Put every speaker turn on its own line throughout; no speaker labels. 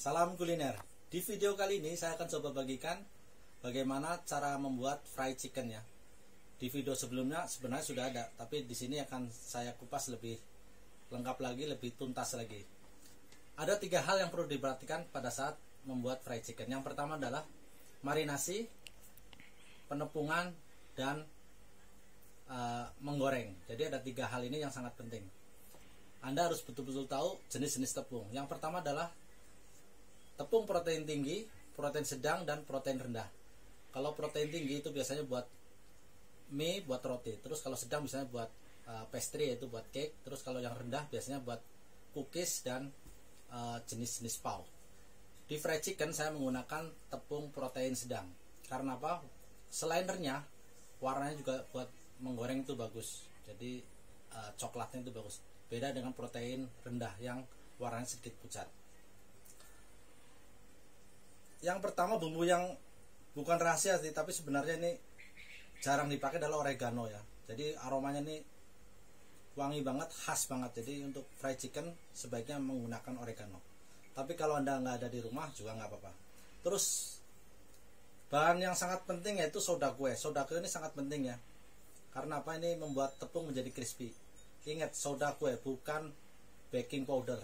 Salam kuliner. Di video kali ini saya akan coba bagikan bagaimana cara membuat fried chicken ya. Di video sebelumnya sebenarnya sudah ada, tapi di sini akan saya kupas lebih lengkap lagi, lebih tuntas lagi. Ada 3 hal yang perlu diperhatikan pada saat membuat fried chicken. Yang pertama adalah marinasi, penepungan, dan menggoreng. Jadi ada 3 hal ini yang sangat penting. Anda harus betul-betul tahu jenis-jenis tepung. Yang pertama adalah tepung protein tinggi, protein sedang, dan protein rendah. Kalau protein tinggi itu biasanya buat mie, buat roti. Terus kalau sedang biasanya buat pastry, yaitu buat cake. Terus kalau yang rendah biasanya buat cookies dan jenis-jenis pau. Di fried chicken saya menggunakan tepung protein sedang. Karena apa? Selain renyah, warnanya juga buat menggoreng itu bagus. Jadi coklatnya itu bagus. Beda dengan protein rendah yang warnanya sedikit pucat. Yang pertama, bumbu yang bukan rahasia sih, tapi sebenarnya ini jarang dipakai adalah oregano ya. Jadi aromanya ini wangi banget, khas banget. Jadi untuk fried chicken sebaiknya menggunakan oregano. Tapi kalau Anda nggak ada di rumah juga nggak apa-apa. Terus bahan yang sangat penting yaitu soda kue. Soda kue ini sangat penting ya. Karena apa? Ini membuat tepung menjadi crispy. Ingat, soda kue bukan baking powder.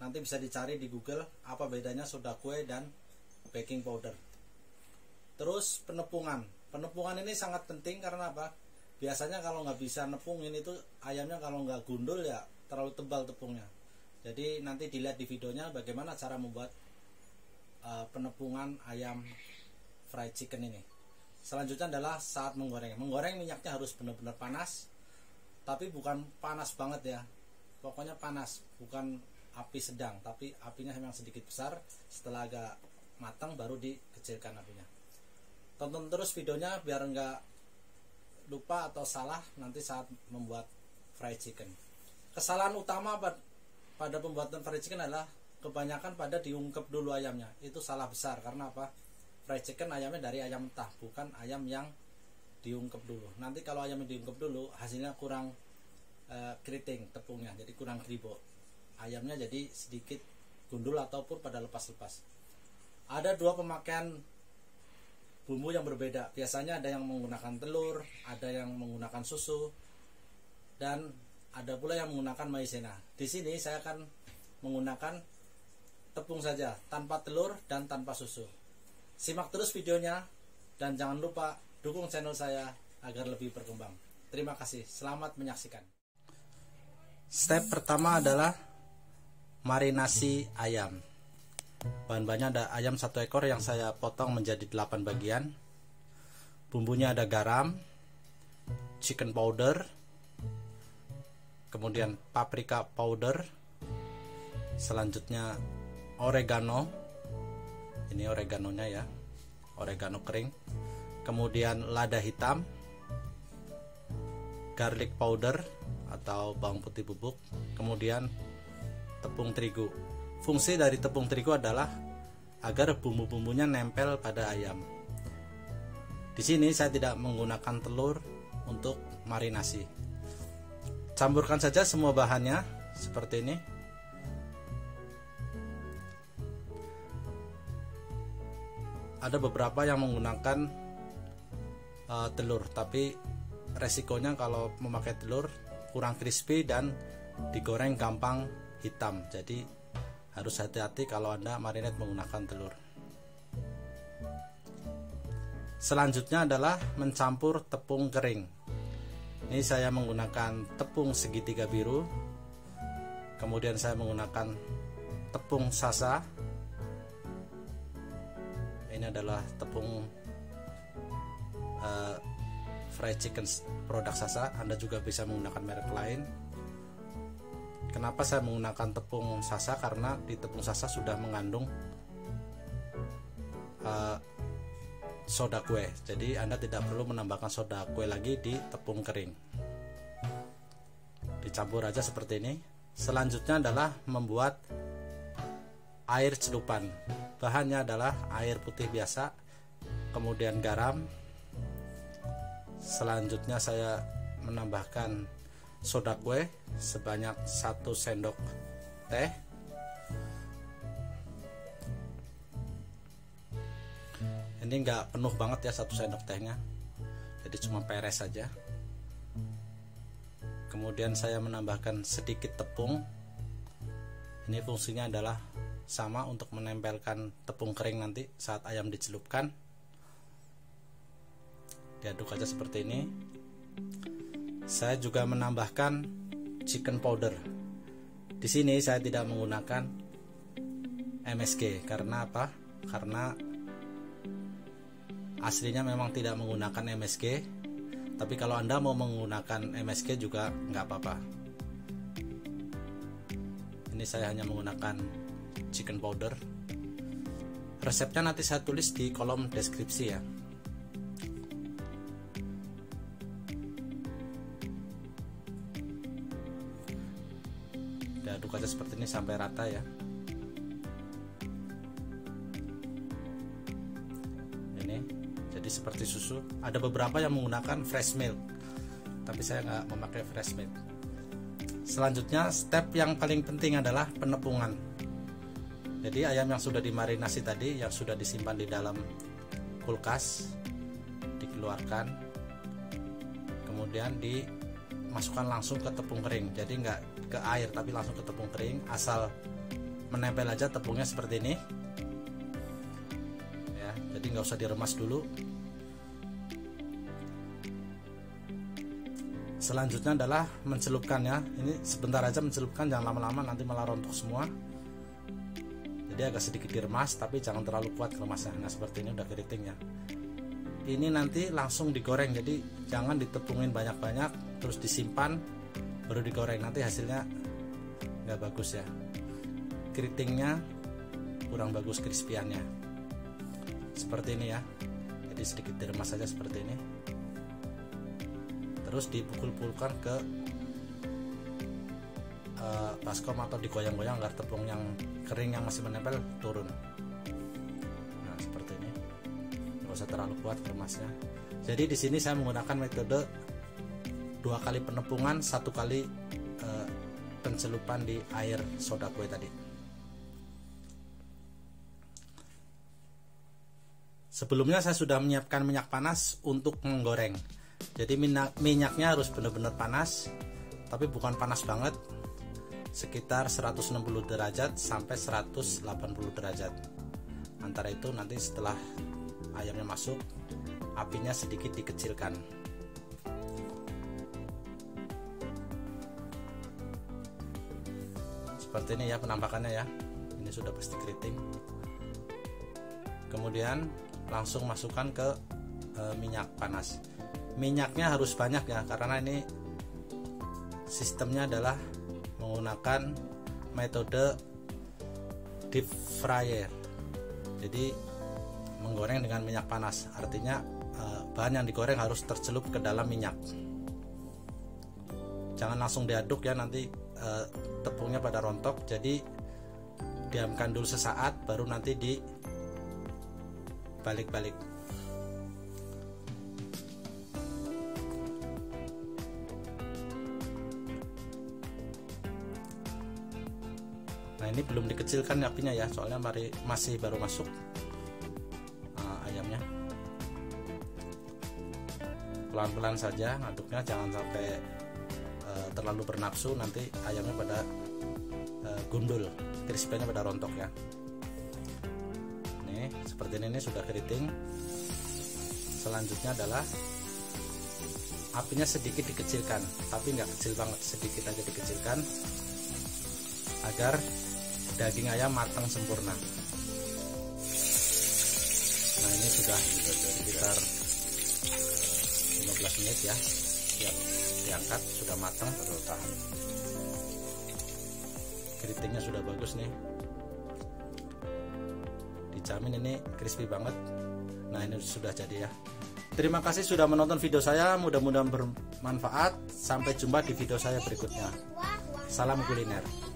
Nanti bisa dicari di Google apa bedanya soda kue dan baking powder. Terus penepungan. Penepungan ini sangat penting karena apa? Biasanya kalau nggak bisa nepungin itu ayamnya, kalau nggak gundul ya terlalu tebal tepungnya. Jadi nanti dilihat di videonya bagaimana cara membuat penepungan ayam fried chicken ini. Selanjutnya adalah saat menggoreng. Menggoreng minyaknya harus benar-benar panas. Tapi bukan panas banget ya. Pokoknya panas, bukan api sedang, tapi apinya memang sedikit besar. Setelah agak matang baru dikecilkan apinya. Tonton terus videonya biar nggak lupa atau salah nanti saat membuat fried chicken. Kesalahan utama pada pembuatan fried chicken adalah kebanyakan pada diungkep dulu ayamnya. Itu salah besar. Karena apa? Fried chicken ayamnya dari ayam mentah, bukan ayam yang diungkep dulu. Nanti kalau ayamnya diungkep dulu hasilnya kurang keriting tepungnya, jadi kurang kribo. Ayamnya jadi sedikit gundul ataupun pada lepas-lepas. Ada 2 pemakaian bumbu yang berbeda. Biasanya ada yang menggunakan telur, ada yang menggunakan susu, dan ada pula yang menggunakan maizena. Di sini saya akan menggunakan tepung saja, tanpa telur dan tanpa susu. Simak terus videonya dan jangan lupa dukung channel saya agar lebih berkembang. Terima kasih, selamat menyaksikan. Step pertama adalah marinasi ayam. Bahan-bahannya ada ayam 1 ekor yang saya potong menjadi 8 bagian. Bumbunya ada garam, chicken powder, kemudian paprika powder, selanjutnya oregano. Ini oreganonya ya, oregano kering. Kemudian lada hitam, garlic powder atau bawang putih bubuk, kemudian tepung terigu. Fungsi dari tepung terigu adalah agar bumbu-bumbunya nempel pada ayam. Di sini saya tidak menggunakan telur untuk marinasi. Campurkan saja semua bahannya seperti ini. Ada beberapa yang menggunakan telur, tapi resikonya kalau memakai telur kurang crispy dan digoreng gampang hitam. Jadi harus hati-hati kalau Anda marinate menggunakan telur. Selanjutnya adalah mencampur tepung kering. Ini saya menggunakan tepung segitiga biru. Kemudian saya menggunakan tepung sasa. Ini adalah tepung fried chicken produk Sasa. Anda juga bisa menggunakan merek lain. Kenapa saya menggunakan tepung Sasa? Karena di tepung Sasa sudah mengandung soda kue. Jadi Anda tidak perlu menambahkan soda kue lagi di tepung kering. Dicampur aja seperti ini. Selanjutnya adalah membuat air celupan. Bahannya adalah air putih biasa, kemudian garam. Selanjutnya saya menambahkan soda kue sebanyak 1 sendok teh. Ini nggak penuh banget ya 1 sendok tehnya, jadi cuma peres saja. Kemudian saya menambahkan sedikit tepung. Ini fungsinya adalah sama untuk menempelkan tepung kering nanti saat ayam dicelupkan. Diaduk aja seperti ini. Saya juga menambahkan chicken powder. Di sini saya tidak menggunakan MSG karena apa? Karena aslinya memang tidak menggunakan MSG. Tapi kalau Anda mau menggunakan MSG juga nggak apa-apa. Ini saya hanya menggunakan chicken powder. Resepnya nanti saya tulis di kolom deskripsi ya. Aduk aja seperti ini sampai rata ya. Ini jadi seperti susu. Ada beberapa yang menggunakan fresh milk, tapi saya nggak memakai fresh milk. Selanjutnya step yang paling penting adalah penepungan. Jadi ayam yang sudah dimarinasi tadi, yang sudah disimpan di dalam kulkas, dikeluarkan, kemudian dimasukkan langsung ke tepung kering. Jadi nggak ke air tapi langsung ke tepung kering, asal menempel aja tepungnya seperti ini ya, jadi nggak usah diremas dulu. Selanjutnya adalah mencelupkan ya. Ini sebentar aja mencelupkan, jangan lama-lama nanti malah rontok semua. Jadi agak sedikit diremas tapi jangan terlalu kuat remasnya. Nah seperti ini udah keriting ya. Ini nanti langsung digoreng, jadi jangan ditepungin banyak-banyak terus disimpan baru digoreng, nanti hasilnya nggak bagus ya, keritingnya kurang bagus crispy-annya. Seperti ini ya, jadi sedikit diremas saja seperti ini, terus dipukul-pukulkan ke baskom atau digoyang-goyang agar tepung yang kering yang masih menempel turun. Nah seperti ini, nggak usah terlalu kuat remasnya. Jadi di sini saya menggunakan metode 2 kali penepungan, 1 kali pencelupan di air soda kue tadi. Sebelumnya saya sudah menyiapkan minyak panas untuk menggoreng. Jadi minyaknya harus benar-benar panas, tapi bukan panas banget, sekitar 160 derajat sampai 180 derajat. Antara itu nanti setelah ayamnya masuk, apinya sedikit dikecilkan. Seperti ini ya penampakannya ya. Ini sudah pasti keriting. Kemudian langsung masukkan ke minyak panas. Minyaknya harus banyak ya, karena ini sistemnya adalah menggunakan metode deep fryer. Jadi menggoreng dengan minyak panas, artinya bahan yang digoreng harus tercelup ke dalam minyak. Jangan langsung diaduk ya, nanti tepungnya pada rontok. Jadi diamkan dulu sesaat baru nanti dibalik-balik. Nah ini belum dikecilkan apinya ya, soalnya masih baru masuk ayamnya. Pelan-pelan saja ngaduknya, jangan sampai terlalu bernafsu, nanti ayamnya pada gundul, crispy-nya pada rontok ya. Nih seperti ini sudah keriting. Selanjutnya adalah apinya sedikit dikecilkan, tapi nggak kecil banget, sedikit aja dikecilkan agar daging ayam matang sempurna. Nah ini sudah sekitar 15 menit ya, siap diangkat, sudah matang. Tahan, keritingnya sudah bagus nih, dijamin ini crispy banget. Nah ini sudah jadi ya. Terima kasih sudah menonton video saya, mudah-mudahan bermanfaat. Sampai jumpa di video saya berikutnya. Salam kuliner.